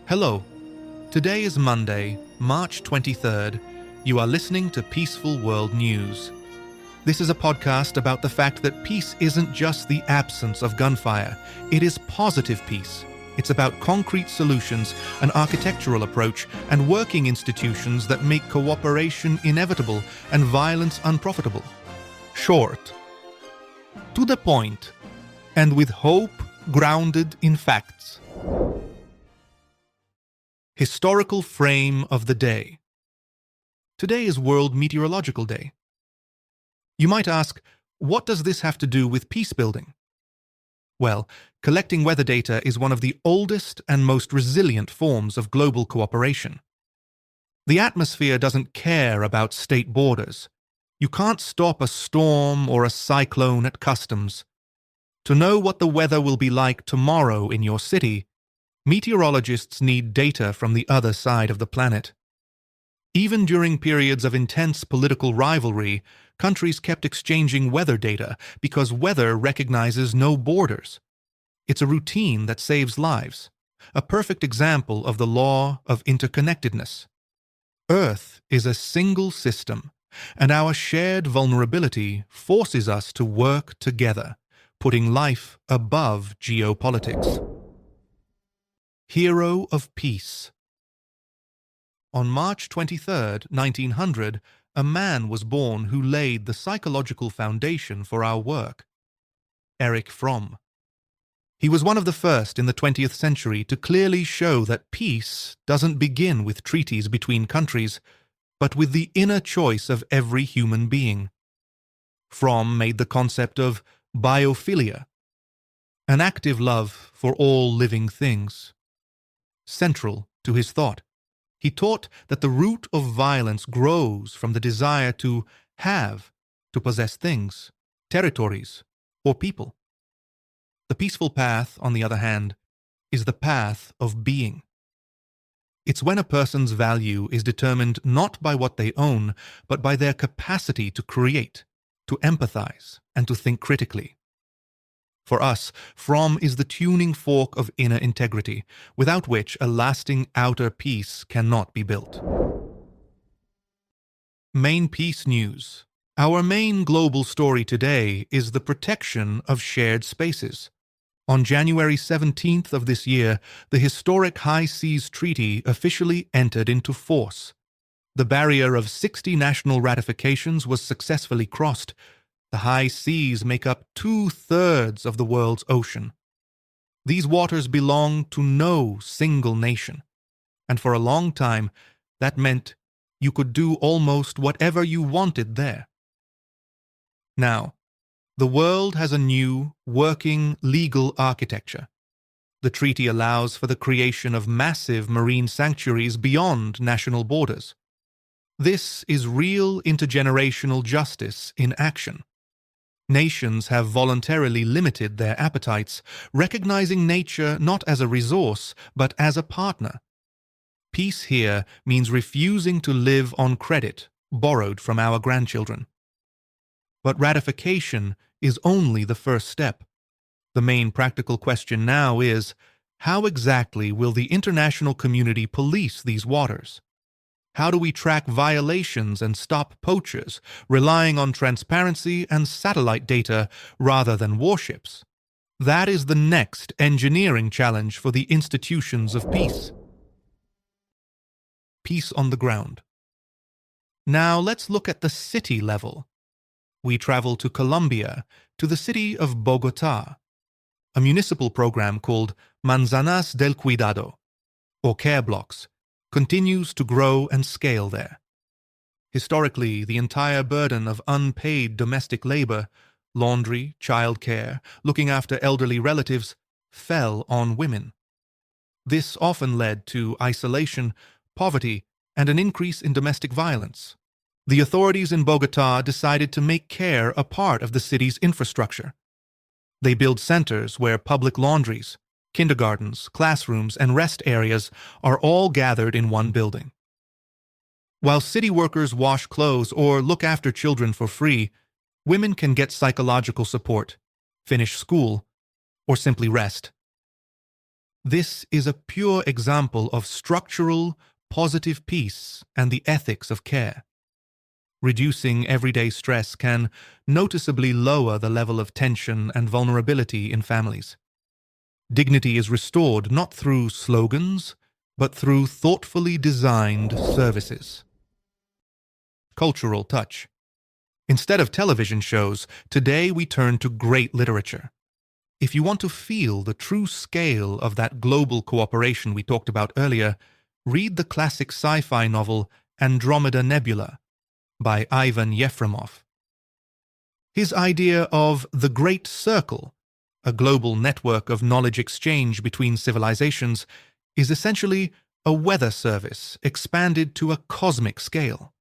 Hello. Today is Monday, March 23rd. You are listening to Peaceful World News. This is a podcast about the fact that peace isn't just the absence of gunfire. It is positive peace. It's about concrete solutions, an architectural approach, and working institutions that make cooperation inevitable and violence unprofitable. Short, to the point, and with hope grounded in facts. Historical frame of the day. Today is World Meteorological Day. You might ask, what does this have to do with peace building? Well, collecting weather data is one of the oldest and most resilient forms of global cooperation. The atmosphere doesn't care about state borders. You can't stop a storm or a cyclone at customs. To know what the weather will be like tomorrow in your city, meteorologists need data from the other side of the planet. Even during periods of intense political rivalry, countries kept exchanging weather data because weather recognizes no borders. It's a routine that saves lives, a perfect example of the law of interconnectedness. Earth is a single system, and our shared vulnerability forces us to work together, putting life above geopolitics. Hero of Peace. On March 23, 1900, a man was born who laid the psychological foundation for our work. Erich Fromm. He was one of the first in the 20th century to clearly show that peace doesn't begin with treaties between countries, but with the inner choice of every human being. Fromm made the concept of biophilia, an active love for all living things, central to his thought. He taught that the root of violence grows from the desire to possess things, territories, or people. The peaceful path, on the other hand, is the path of being. It's when a person's value is determined not by what they own, but by their capacity to create, to empathize, and to think critically. For us, Fromm is the tuning fork of inner integrity, without which a lasting outer peace cannot be built. Main Peace News. Our main global story today is the protection of shared spaces. On January 17th of this year, the historic High Seas Treaty officially entered into force. The barrier of 60 national ratifications was successfully crossed. The high seas make up 2/3 of the world's ocean. These waters belong to no single nation, and for a long time, that meant you could do almost whatever you wanted there. Now, the world has a new, working, legal architecture. The treaty allows for the creation of massive marine sanctuaries beyond national borders. This is real intergenerational justice in action. Nations have voluntarily limited their appetites, recognizing nature not as a resource, but as a partner. Peace here means refusing to live on credit borrowed from our grandchildren. But ratification is only the first step. The main practical question now is, how exactly will the international community police these waters? How do we track violations and stop poachers, relying on transparency and satellite data rather than warships? That is the next engineering challenge for the institutions of peace. Peace on the ground. Now let's look at the city level. We travel to Colombia, to the city of Bogotá. A municipal program called Manzanas del Cuidado, or care blocks, continues to grow and scale there. Historically, the entire burden of unpaid domestic labor, laundry, childcare, looking after elderly relatives, fell on women. This often led to isolation, poverty, and an increase in domestic violence. The authorities in Bogotá decided to make care a part of the city's infrastructure. They build centers where public laundries, kindergartens, classrooms, and rest areas are all gathered in one building. While city workers wash clothes or look after children for free, women can get psychological support, finish school, or simply rest. This is a pure example of structural, positive peace and the ethics of care. Reducing everyday stress can noticeably lower the level of tension and vulnerability in families. Dignity is restored not through slogans, but through thoughtfully designed services. Cultural touch. Instead of television shows, today we turn to great literature. If you want to feel the true scale of that global cooperation we talked about earlier, read the classic sci-fi novel Andromeda Nebula by Ivan Yefremov. His idea of the Great Circle, a global network of knowledge exchange between civilizations, is essentially a weather service expanded to a cosmic scale.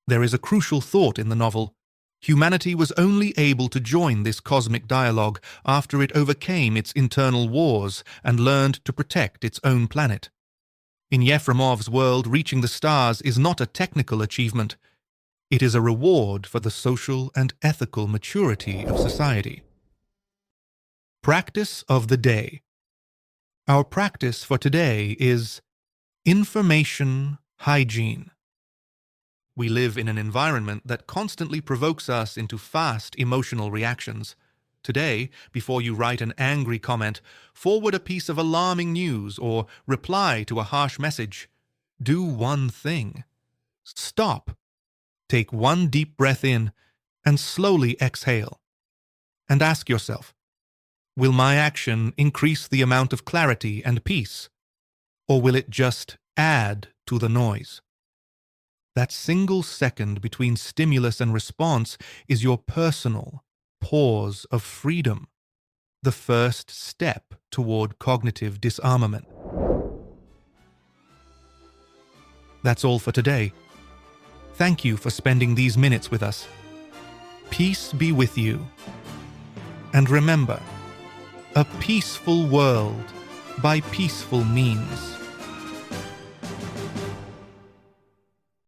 There is a crucial thought in the novel. Humanity was only able to join this cosmic dialogue after it overcame its internal wars and learned to protect its own planet. In Yefremov's world, reaching the stars is not a technical achievement. It is a reward for the social and ethical maturity of society. Practice of the day. Our practice for today is information hygiene. We live in an environment that constantly provokes us into fast emotional reactions. Today, before you write an angry comment, forward a piece of alarming news, or reply to a harsh message, do one thing. Stop. Take one deep breath in and slowly exhale. And ask yourself, will my action increase the amount of clarity and peace, or will it just add to the noise? That single second between stimulus and response is your personal pause of freedom, the first step toward cognitive disarmament. That's all for today. Thank you for spending these minutes with us. Peace be with you. And remember, a peaceful world by peaceful means.